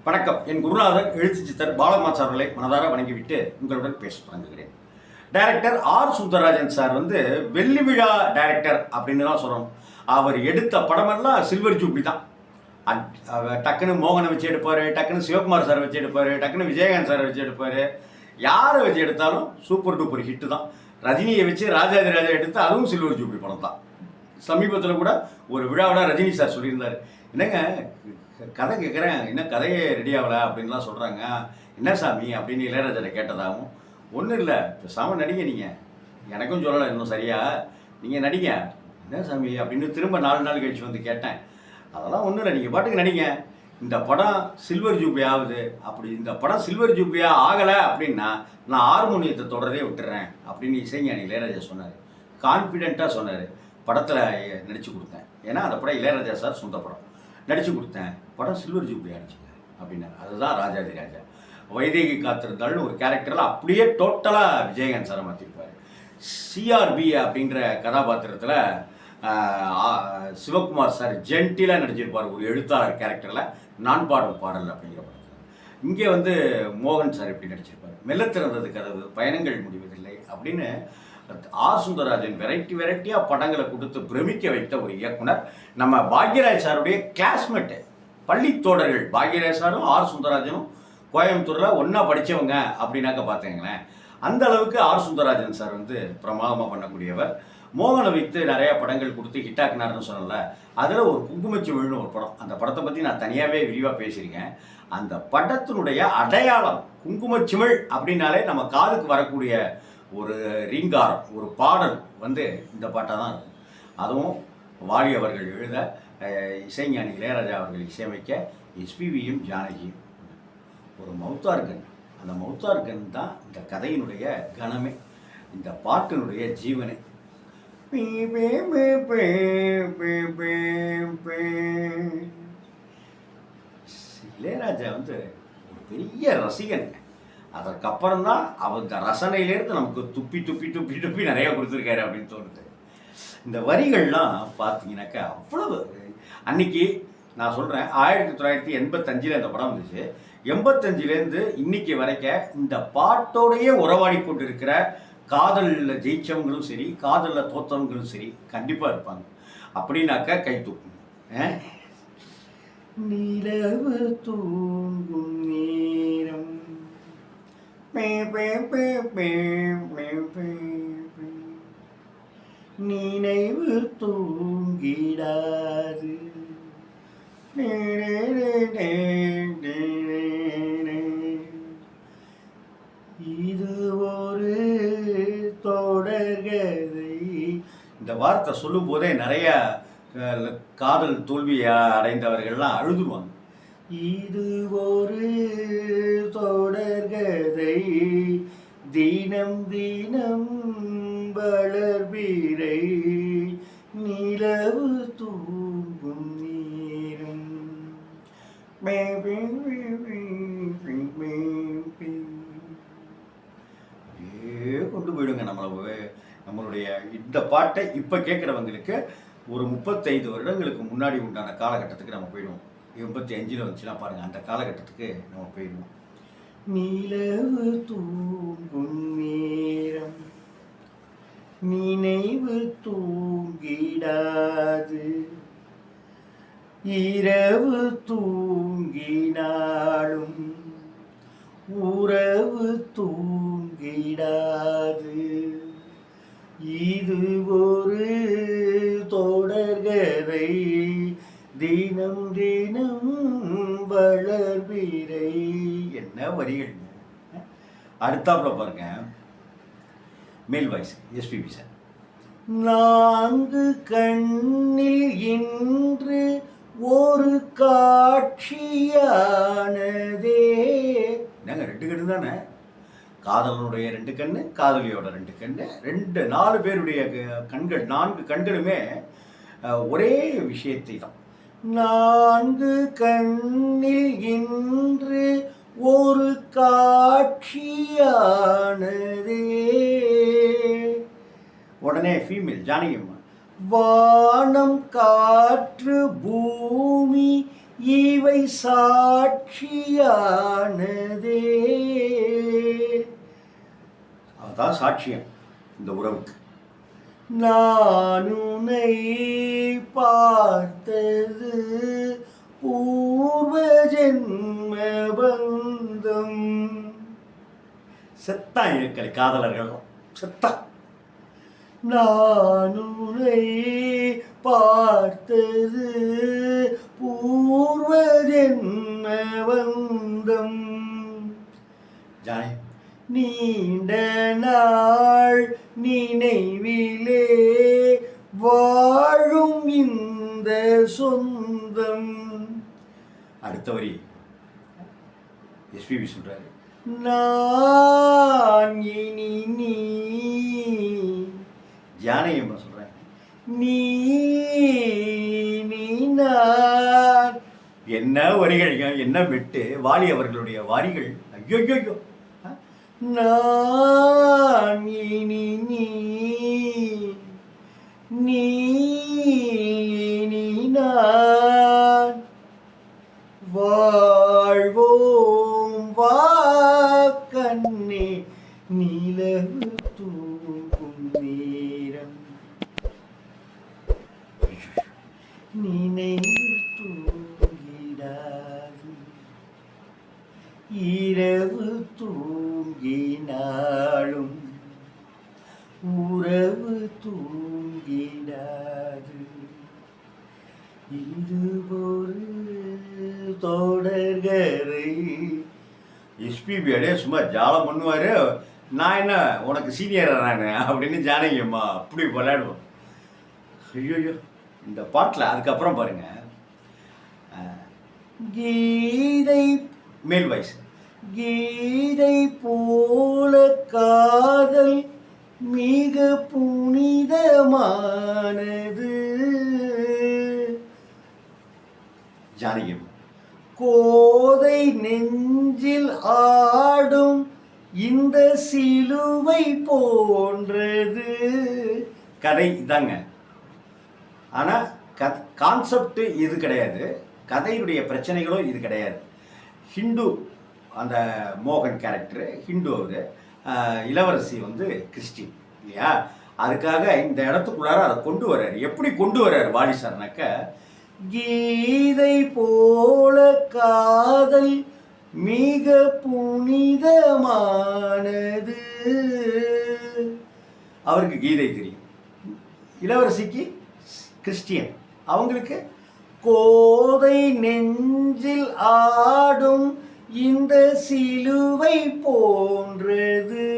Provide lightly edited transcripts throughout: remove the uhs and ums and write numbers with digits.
வணக்கம். என் குருநாதர் எழுத்து சித்தர் பாலகுமார் அவர்களை மனதார வணங்கிவிட்டு உங்களுடன் பேச தொடங்குகிறேன். டைரக்டர் ஆர் சுந்தரராஜன் சார் வெள்ளி விழா டைரக்டர் அப்படின்னு தான் சொல்லணும். அவர் எடுத்த படமெல்லாம் சில்வர் ஜூப்ளி தான். டக்குன்னு மோகனை வச்சு எடுப்பார், டக்குன்னு சிவகுமார் சார் வச்சு எடுப்பார், டக்குன்னு விஜயகாந்த் சார் வச்சு எடுப்பார். யாரை வச்சு எடுத்தாலும் சூப்பர் டூப்பர் ஹிட்டு தான். ரஜினியை வச்சு ராஜாதி ராஜா எடுத்து அதுவும் சில்வர் ஜூப்ளி படம் தான். சமீபத்தில் கூட ஒரு விழாவில் ரஜினி சார் சொல்லியிருந்தார், என்னங்க கதை கேட்குறேன், இன்னும் கதையே ரெடி ஆகலை அப்படின்லாம் சொல்கிறாங்க, என்ன சாமி அப்படின்னு இளையராஜாவை கேட்டதாகவும். ஒன்றும் இல்லை, பேசாமல் நடிங்க, நீங்கள் எனக்கும் சொல்லலை இன்னும் சரியா, நீங்கள் நடிங்க, என்ன சாமி அப்படின்னு திரும்ப 4 நாள் கழிச்சு வந்து கேட்டேன். அதெல்லாம் ஒன்றும் இல்லை, நீங்கள் பாட்டுக்கு நடிங்க, இந்த படம் சில்வர் ஜூப்ளி ஆகுது, அப்படி இந்த படம் சில்வர் ஜூப்ளியாக ஆகலை அப்படின்னா நான் ஹார்மோனியத்தை தொடரதே விட்டுறேன் அப்படின்னு இசைஞானி இளையராஜா சொன்னார். கான்ஃபிடென்ட்டாக சொன்னார். படத்தில் நடித்து கொடுத்தேன், ஏன்னா அந்த படம் இளையராஜா சார் சொந்த படம். நடித்து கொடுத்தேன், படம் சில்வர் ஜூப்ளி ஆகிடுச்சுங்க அப்படின்னாரு. அதுதான் ராஜாதி ராஜா. வைதேகி காத்திருந்தாள்னு ஒரு கேரக்டரில் அப்படியே டோட்டலாக விஜயகாந்த் சாரை மாற்றிருப்பார். சிஆர்பி அப்படின்ற கதாபாத்திரத்தில் சிவகுமார் சார் ஜென்டிலாக நடிச்சிருப்பார் ஒரு எழுத்தாளர் கேரக்டரில், நான் பாடும் பாடல் அப்படிங்கிற படத்தில். இங்கே மோகன் சார் எப்படி நடிச்சிருப்பார், மெல்ல திறந்தது கதவு, பயணங்கள் முடிவதில்லை அப்படின்னு ஆர் சுந்தரராஜன் வெரைட்டியாக படங்களை கொடுத்து பிரமிக்க வைத்த ஒரு இயக்குனர். நம்ம பாக்யராஜ் சாருடைய கிளாஸ்மேட்டு, பள்ளி தோழர்கள். பாக்யராஜ் சாரும் ஆர் சுந்தரராஜனும் கோயம்புத்தூரில் ஒன்றா படித்தவங்க அப்படின்னாக்க பார்த்துங்களேன். அந்த அளவுக்கு ஆர் சுந்தரராஜன் சார் பிரமாதமாக பண்ணக்கூடியவர். மோகனை வைத்து நிறையா படங்கள் கொடுத்து ஹிட்டாக்குனார்னு சொன்னல, அதில் ஒரு குங்குமச்சிமிழ்னு ஒரு படம். அந்த படத்தை பற்றி நான் தனியாகவே விரிவாக பேசியிருக்கேன். அந்த படத்தினுடைய அடையாளம் குங்குமச்சிமிழ் அப்படின்னாலே நம்ம காதுக்கு வரக்கூடிய ஒரு ரீங்காரம், ஒரு பாடல் இந்த பாட்டாக தான் இருக்கும். அதுவும் வாலி அவர்கள் எழுத, இசைஞானி இளையராஜா அவர்கள் இசையமைக்க, எஸ்பிபியும் ஜானகியும். ஒரு மௌத்தார்கன், அந்த மௌத்தார்கன் தான் இந்த கதையினுடைய கணமே, இந்த பாட்டினுடைய ஜீவனே. இளையராஜா ஒரு பெரிய ரசிகன். அதற்கப்புறம் தான் அவர் இந்த ரசனையிலேருந்து நமக்கு துப்பி துப்பி துப்பி துப்பி நிறையா கொடுத்துருக்காரு அப்படின்னு தோணுது. இந்த வரிகள்லாம் பார்த்தீங்கன்னாக்கா அவ்வளவு. அன்னைக்கு நான் சொல்கிறேன், 1985 அந்த படம் வந்துச்சு. 85லேருந்து இன்னைக்கு வரைக்க இந்த பாட்டோடையே உறவாடி கொண்டு இருக்கிற காதலில் ஜெயித்தவங்களும் சரி, காதலில் தோற்றவங்களும் சரி கண்டிப்பாக இருப்பாங்க. அப்படின்னாக்கா கை தூக்கணும். நிலவு தூங்கும் நேரம் நினைவு தூங்கிடாது, இது ஒரு தொடர்கதை. இந்த வார்த்தை சொல்லும் போதே நிறைய காதல் தோல்வியை அடைந்தவர்கள்லாம் அழுதுவாங்க. இது ஒரு தொடர்கதை, தினம் தினம் வளர்பிறை, நிலவு தூங்கும் நேரம். கொண்டு போயிடுங்க நம்மளுடைய இந்த பாட்டை இப்போ கேட்குறவங்களுக்கு ஒரு 35 வருடங்களுக்கு முன்னாடி உண்டான காலகட்டத்துக்கு நம்ம போயிடுவோம். 85 வந்துச்சுன்னா பாருங்கள், அந்த காலகட்டத்துக்கு நம்ம போயிடுவோம். நிலவு தூங்கும் நேரம் நினைவு தூங்கிடாது, இரவு தூங்கினாலும் உறவு தூங்கிடாது, இது ஒரு தொடர்கதை, தினம் தினம் வளர்பிறை. என்ன வரிகள்! அடுத்தாப்புல பாருங்க, மேல் வாய்ஸ் எஸ்பிபி சார். 4 கண்ணில் இன்று ஒரு காட்சியானதே. என்னங்க 2 கண்ணு தானே, காதலனுடைய 2 கண்ணு, காதலியோட 2 கண்ணு, 4 பேருடைய கண்கள், 4 கண்களுமே ஒரே விஷயத்தை தான். 4 கண்ணில் இன்று ஒரு காட்சியானதே. உடனே ஃபீமேல் ஜானகி அம்மா, வானம் காற்று பூமி இவை சாட்சியானதே. அதான் சாட்சியம் இந்த உறவுக்கு. நான் உன்னை பார்த்தது பூர்வ ஜென்ம பந்தம். செத்தா இருக்கலை காதலர்கள் செத்தா. நான் உன்னை பார்த்தது பூர்வ ஜென்ம பந்தம். ஜானே நீண்ட நாள் நினைவிலே வாழும் இந்த சொந்தம். அடுத்த வரி எஸ்பிபி சொல்றாரு, நான் இனி நீ. ஜானகியம்மா சொல்றாங்க, நீ நான். என்ன வரிகள், என்ன மெட்டு. வாலி அவர்களுடைய வாரிகள் ஐயோ ஐயோ. நான் இனி நீ, நீ நான் வாழ்வோம் வா கண்ணே நிலவு தூங்கும் நேரம் நினைவு தூங்கிடாது இரவு தூங்கினாலும் உறவு தூங்கிடாது. இது ஒரு தொடர்கரை. எஸ்பிபி அடே சும்மா ஜாலம் பண்ணுவார். நான் என்ன உனக்கு சீனியரா நான் அப்படின்னு ஜானகி அம்மா அப்படி விளையாடுவோம். ஐயோ இந்த பாட்டில் அதுக்கப்புறம் பாருங்க, கீதை மேல் வயசு, கீதை போல காதல் மிக புனிதமானது. ஜானகி கோதை நெஞ்சில் ஆடும் இந்த சிலுவை போன்றது. கதை இதாங்க. ஆனால் கான்செப்ட் இது கிடையாது, கதையுடைய பிரச்சனைகளும் இது கிடையாது. ஹிந்து அந்த மோகன் கேரக்டரு ஹிந்து, அவர் இளவரசி வந்து கிறிஸ்டின் இல்லையா. அதுக்காக இந்த இடத்துக்குள்ளார அதை கொண்டு வர்றாரு. எப்படி கொண்டு வர்றாரு வாலி சார்னாக்க, கீதை போல காதல் மிக புனிதமானது. அவருக்கு கீதை தெரியும், இளவரசிக்கு கிறிஸ்டியன், அவங்களுக்கு கோதை நெஞ்சில் ஆடும் இந்த சிலுவை போன்றது.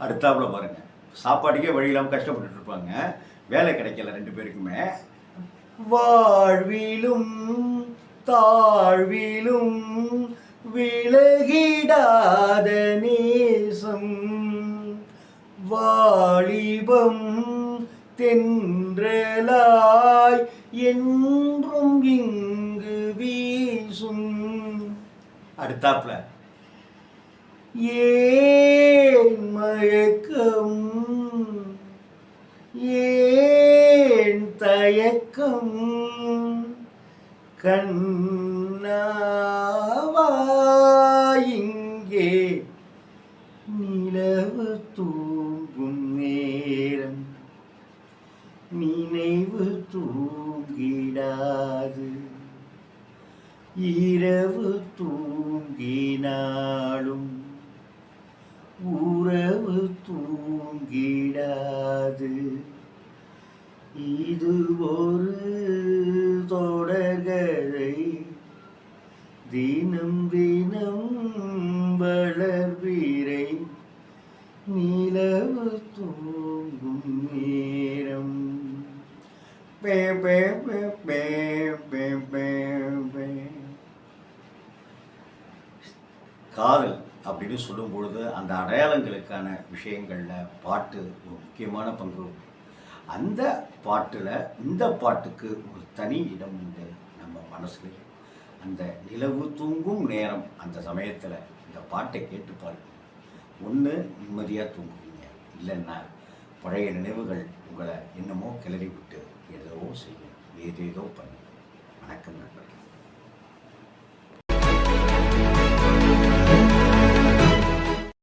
அடுத்தாப்புல பாருங்க, சாப்பாட்டுக்கே வழி இல்லாமல் கஷ்டப்பட்டு இருப்பாங்க, வேலை கிடைக்கல ரெண்டு பேருக்குமே. வாழ்விலும் தாழ்விலும் விலகிடாத நேசம், வாலிபம் தென்றலாய் என்றும் இங்கு வீசும். அடுத்தாப்புல ஏன் மயக்கம் ஏன் தயக்கம் கண்ணாவா இங்கே நிலவு தூங்கும் நேரம் நினைவு தூங்கிடாது இரவு தூங்கினாலும் உறவு தூங்கிடாது. இது ஒரு தொடர்கதை, தினம் தினம் வளர்வீரை நிலவு தூங்கும் நேரம். காதல் அப்படின்னு சொல்லும் பொழுது அந்த அடையாளங்களுக்கான விஷயங்களில் பாட்டு ஒரு முக்கியமான பங்கு. அந்த பாட்டில் இந்த பாட்டுக்கு ஒரு தனி இடம் உண்டு நம்ம மனசுலேயே. அந்த நிலவு தூங்கும் நேரம், அந்த சமயத்தில் இந்த பாட்டை கேட்டு பாருங்க. ஒன்று நிம்மதியாக தூங்குவீங்க, இல்லைன்னா பழைய நினைவுகள் உங்களை என்னமோ கிளறி விட்டு ஏதோ செய்யும், ஏதேதோ பண்ணும். வணக்கம் நண்பர்களே.